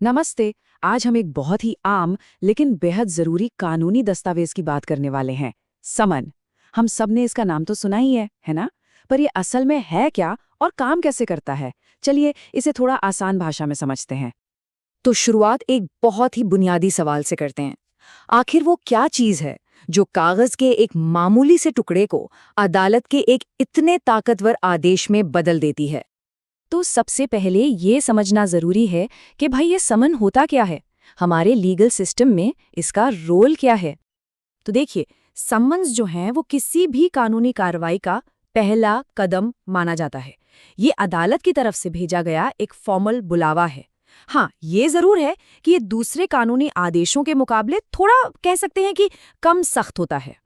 नमस्ते। आज हम एक बहुत ही आम लेकिन बेहद जरूरी कानूनी दस्तावेज की बात करने वाले हैं, समन। हम सब ने इसका नाम तो सुना ही है ना? पर ये असल में है क्या और काम कैसे करता है? चलिए इसे थोड़ा आसान भाषा में समझते हैं। तो शुरुआत एक बहुत ही बुनियादी सवाल से करते हैं। आखिर वो क्या चीज है जो कागज के एक मामूली से टुकड़े को अदालत के एक इतने ताकतवर आदेश में बदल देती है? तो सबसे पहले ये समझना जरूरी है कि भाई ये समन होता क्या है, हमारे लीगल सिस्टम में इसका रोल क्या है। तो देखिए, समन्स जो हैं वो किसी भी कानूनी कार्रवाई का पहला कदम माना जाता है। ये अदालत की तरफ से भेजा गया एक फॉर्मल बुलावा है। हाँ, ये जरूर है कि ये दूसरे कानूनी आदेशों के मुकाबले थोड़ा कह सकते हैं कि कम सख्त होता है।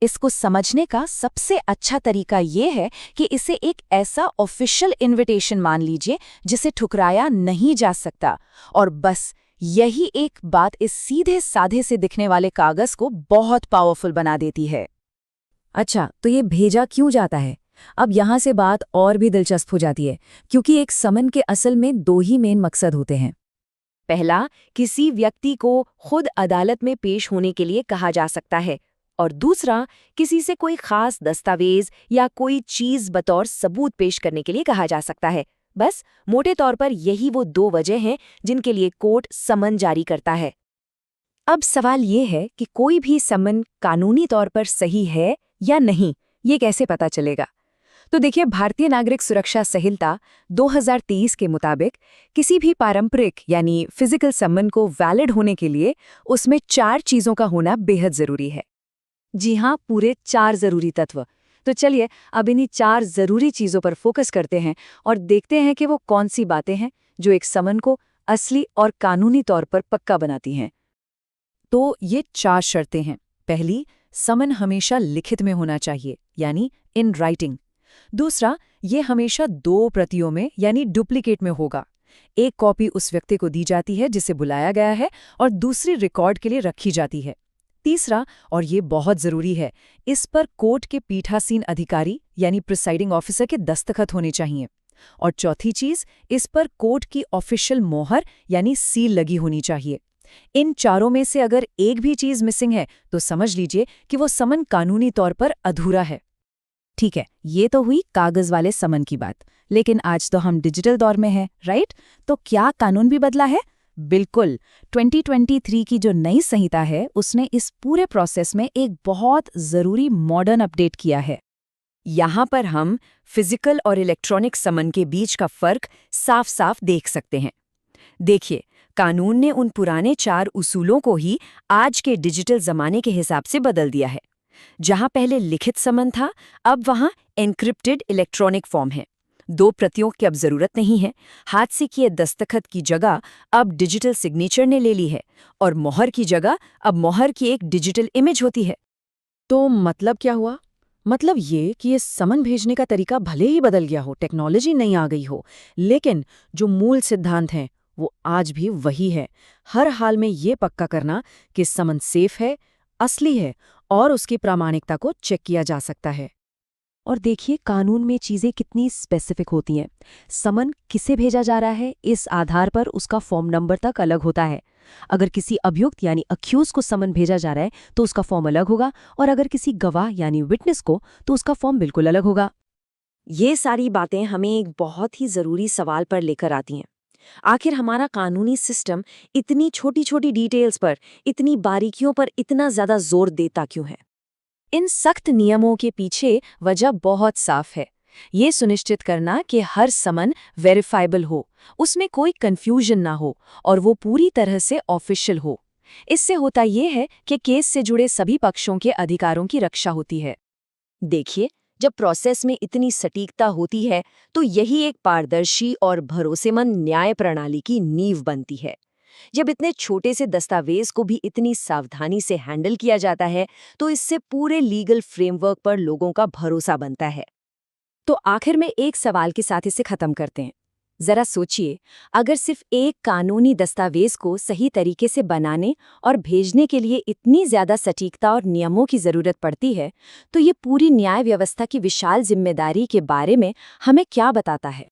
इसको समझने का सबसे अच्छा तरीका ये है कि इसे एक ऐसा ऑफिशियल इनविटेशन मान लीजिए जिसे ठुकराया नहीं जा सकता, और बस यही एक बात इस सीधे साधे से दिखने वाले कागज को बहुत पावरफुल बना देती है। अच्छा, तो ये भेजा क्यों जाता है? अब यहाँ से बात और भी दिलचस्प हो जाती है, क्योंकि एक समन के असल में दो ही मेन मकसद होते हैं। पहला, किसी व्यक्ति को खुद अदालत में पेश होने के लिए कहा जा सकता है, और दूसरा, किसी से कोई खास दस्तावेज या कोई चीज बतौर सबूत पेश करने के लिए कहा जा सकता है। बस मोटे तौर पर यही वो दो वजह हैं जिनके लिए कोर्ट समन जारी करता है। अब सवाल ये है कि कोई भी समन कानूनी तौर पर सही है या नहीं, ये कैसे पता चलेगा? तो देखिए, भारतीय नागरिक सुरक्षा संहिता 2023 के मुताबिक किसी भी पारंपरिक यानी फिजिकल समन को वैलिड होने के लिए उसमें 4 चीजों का होना बेहद जरूरी है। जी हाँ, पूरे 4 जरूरी तत्व। तो चलिए अब इन्हीं 4 जरूरी चीजों पर फोकस करते हैं और देखते हैं कि वो कौन सी बातें हैं जो एक समन को असली और कानूनी तौर पर पक्का बनाती हैं। तो ये 4 शर्तें हैं। पहली, समन हमेशा लिखित में होना चाहिए, यानी इन राइटिंग। दूसरा, ये हमेशा 2 प्रतियों में यानी डुप्लीकेट में होगा। एक कॉपी उस व्यक्ति को दी जाती है जिसे बुलाया गया है और दूसरी रिकॉर्ड के लिए रखी जाती है। तीसरा, और ये बहुत जरूरी है, इस पर कोर्ट के पीठासीन अधिकारी यानी प्रिसाइडिंग ऑफिसर के दस्तखत होने चाहिए। और चौथी चीज, इस पर कोर्ट की ऑफिशियल मोहर यानी सील लगी होनी चाहिए। इन चारों में से अगर एक भी चीज मिसिंग है तो समझ लीजिए कि वो समन कानूनी तौर पर अधूरा है। ठीक है, ये तो हुई कागज वाले समन की बात। लेकिन आज तो हम डिजिटल दौर में हैं, राइट? तो क्या कानून भी बदला है? बिल्कुल। 2023 की जो नई संहिता है उसने इस पूरे प्रोसेस में एक बहुत जरूरी मॉडर्न अपडेट किया है। यहाँ पर हम फिजिकल और इलेक्ट्रॉनिक समन के बीच का फर्क साफ साफ देख सकते हैं। देखिए, कानून ने उन पुराने 4 उसूलों को ही आज के डिजिटल जमाने के हिसाब से बदल दिया है। जहां पहले लिखित समन था, अब वहां एन्क्रिप्टेड इलेक्ट्रॉनिक फॉर्म है। 2 प्रतियों की अब जरूरत नहीं है। हाथ से किए दस्तखत की जगह अब डिजिटल सिग्नेचर ने ले ली है, और मोहर की जगह अब मोहर की एक डिजिटल इमेज होती है। तो मतलब क्या हुआ? मतलब ये कि ये समन भेजने का तरीका भले ही बदल गया हो, टेक्नोलॉजी नहीं आ गई हो, लेकिन जो मूल सिद्धांत हैं वो आज भी वही है। हर हाल में ये पक्का करना कि समन सेफ है, असली है और उसकी प्रामाणिकता को चेक किया जा सकता है। और देखिए, कानून में चीजें कितनी स्पेसिफिक होती हैं। समन किसे भेजा जा रहा है, इस आधार पर उसका फॉर्म नंबर तक अलग होता है। अगर किसी अभियुक्त यानी अक्यूज को समन भेजा जा रहा है तो उसका फॉर्म अलग होगा, और अगर किसी गवाह यानी विटनेस को तो उसका फॉर्म बिल्कुल अलग होगा। ये सारी बातें हमें एक बहुत ही जरूरी सवाल पर लेकर आती हैं। आखिर हमारा कानूनी सिस्टम इतनी छोटी छोटी डिटेल्स पर, इतनी बारीकियों पर इतना ज्यादा जोर देता क्यों है? इन सख्त नियमों के पीछे वजह बहुत साफ है। ये सुनिश्चित करना कि हर समन वेरीफाइबल हो, उसमें कोई कंफ्यूजन ना हो और वो पूरी तरह से ऑफिशियल हो। इससे होता ये है कि केस से जुड़े सभी पक्षों के अधिकारों की रक्षा होती है। देखिए, जब प्रोसेस में इतनी सटीकता होती है तो यही एक पारदर्शी और भरोसेमंद न्याय प्रणाली की नींव बनती है। जब इतने छोटे से दस्तावेज को भी इतनी सावधानी से हैंडल किया जाता है तो इससे पूरे लीगल फ्रेमवर्क पर लोगों का भरोसा बनता है। तो आखिर में एक सवाल के साथ इसे खत्म करते हैं। जरा सोचिए, अगर सिर्फ एक कानूनी दस्तावेज को सही तरीके से बनाने और भेजने के लिए इतनी ज्यादा सटीकता और नियमों की जरूरत पड़ती है, तो ये पूरी न्याय व्यवस्था की विशाल जिम्मेदारी के बारे में हमें क्या बताता है?